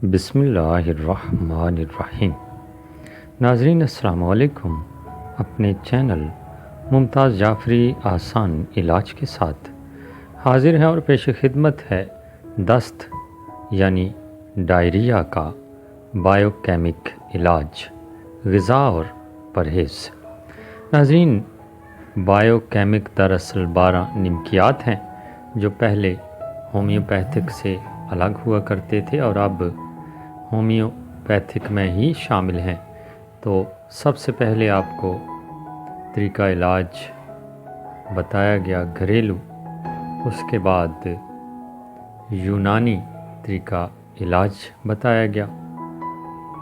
بسم اللہ الرحمن الرحیم۔ ناظرین السلام علیکم۔ اپنے چینل ممتاز جعفری آسان علاج کے ساتھ حاضر ہیں اور پیش خدمت ہے دست یعنی ڈائریا کا بایو کیمک علاج، غذا اور پرہیز۔ ناظرین، بایو کیمک دراصل 12 نمکیات ہیں جو پہلے ہومیوپیتھک سے الگ ہوا کرتے تھے اور اب ہومیوپیتھک میں ہی شامل ہیں۔ تو سب سے پہلے آپ کو طریقہ علاج بتایا گیا گھریلو، اس کے بعد یونانی طریقہ علاج بتایا گیا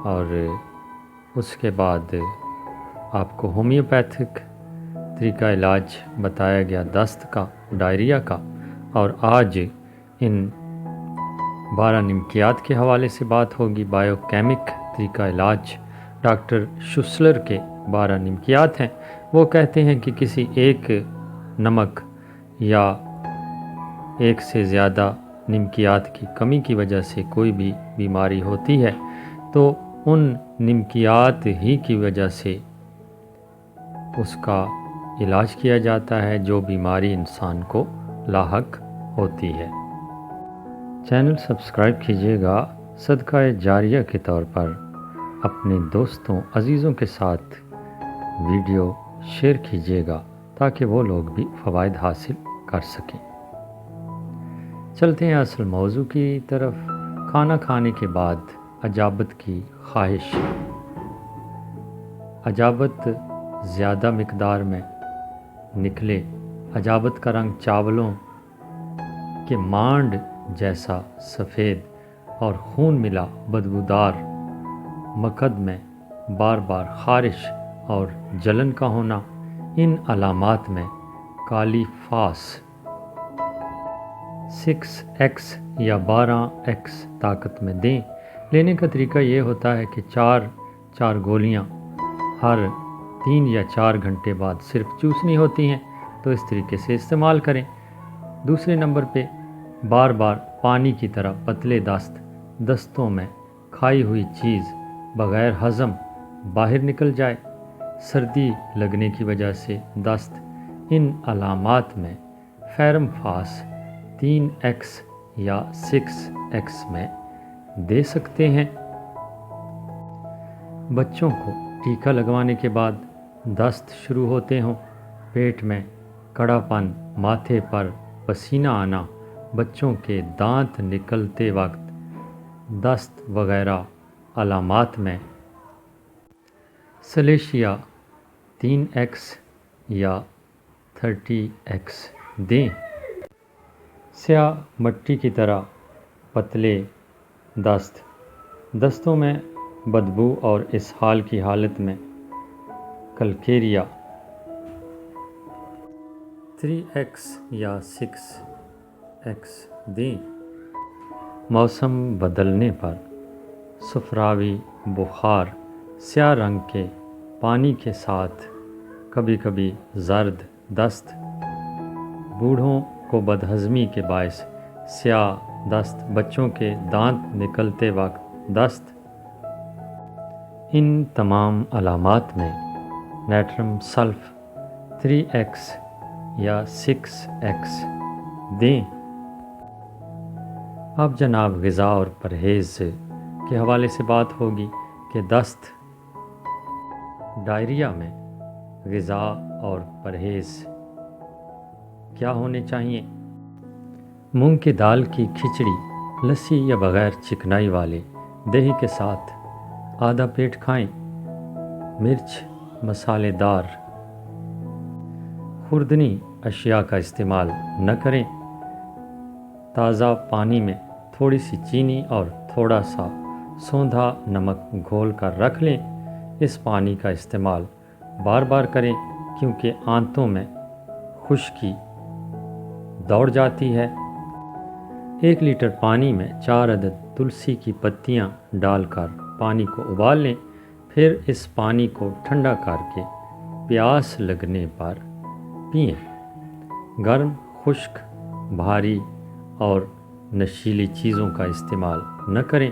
اور اس کے بعد آپ کو ہومیوپیتھک طریقہ علاج بتایا گیا دست کا، ڈائریا کا، اور آج ان 12 نمکیات کے حوالے سے بات ہوگی۔ بایو کیمک طریقہ علاج ڈاکٹر شوسلر کے 12 نمکیات ہیں۔ وہ کہتے ہیں کہ کسی ایک نمک یا ایک سے زیادہ نمکیات کی کمی کی وجہ سے کوئی بھی بیماری ہوتی ہے تو ان نمکیات ہی کی وجہ سے اس کا علاج کیا جاتا ہے جو بیماری انسان کو لاحق ہوتی ہے۔ چینل سبسکرائب کیجیے گا، صدقہ جاریہ کے طور پر اپنے دوستوں عزیزوں کے ساتھ ویڈیو شیئر کیجیے گا تاکہ وہ لوگ بھی فوائد حاصل کر سکیں۔ چلتے ہیں اصل موضوع کی طرف۔ کھانا کھانے کے بعد اجابت کی خواہش۔ اجابت زیادہ مقدار میں نکلے، اجابت کا رنگ چاولوں کے مانڈ جیسا سفید اور خون ملا بدبودار، مکد میں بار بار خارش اور جلن کا ہونا، ان علامات میں کالی فاس 6x یا 12x طاقت میں دیں۔ لینے کا طریقہ یہ ہوتا ہے کہ 4 گولیاں ہر 3 یا 4 گھنٹے بعد صرف چوسنی ہوتی ہیں، تو اس طریقے سے استعمال کریں۔ دوسرے نمبر پہ بار بار پانی کی طرح پتلے دستوں میں کھائی ہوئی چیز بغیر ہضم باہر نکل جائے۔ سردی لگنے کی وجہ سے دست، ان علامات میں فیرم فاس 3x یا 6x میں دے سکتے ہیں۔ بچوں کو ٹیکہ لگوانے کے بعد دست شروع ہوتے ہوں، پیٹ میں کڑا پن، ماتھے پر پسینہ آنا، بچوں کے دانت نکلتے وقت دست وغیرہ علامات میں سلیشیا 3x یا 30x دیں۔ سیاہ مٹی کی طرح پتلے دستوں میں بدبو اور اسہال کی حالت میں کلکیریا 3x یا 6x دیں۔ موسم بدلنے پر صفراوی بخار سیاہ رنگ کے پانی کے ساتھ، کبھی کبھی زرد دست، بوڑھوں کو بدہضمی کے باعث سیاہ دست، بچوں کے دانت نکلتے وقت دست، ان تمام علامات میں نیٹرم سلف 3x یا 6x دیں۔ اب جناب غذا اور پرہیز کے حوالے سے بات ہوگی کہ دست ڈائریا میں غذا اور پرہیز کیا ہونے چاہیے۔ مونگ کی دال کی کھچڑی، لسی یا بغیر چکنائی والے دہی کے ساتھ آدھا پیٹ کھائیں۔ مرچ، مسالے دار، خوردنی اشیاء کا استعمال نہ کریں۔ تازہ پانی میں تھوڑی سی چینی اور تھوڑا سا سوندھا نمک گھول کر رکھ لیں۔ اس پانی کا استعمال بار بار کریں کیونکہ آنتوں میں خشکی دوڑ جاتی ہے۔ 1 لیٹر پانی میں 4 عدد تلسی کی پتیاں ڈال کر پانی کو ابال لیں، پھر اس پانی کو ٹھنڈا کر کے پیاس لگنے پر پئیں۔ گرم، خشک، بھاری اور نشیلی چیزوں کا استعمال نہ کریں۔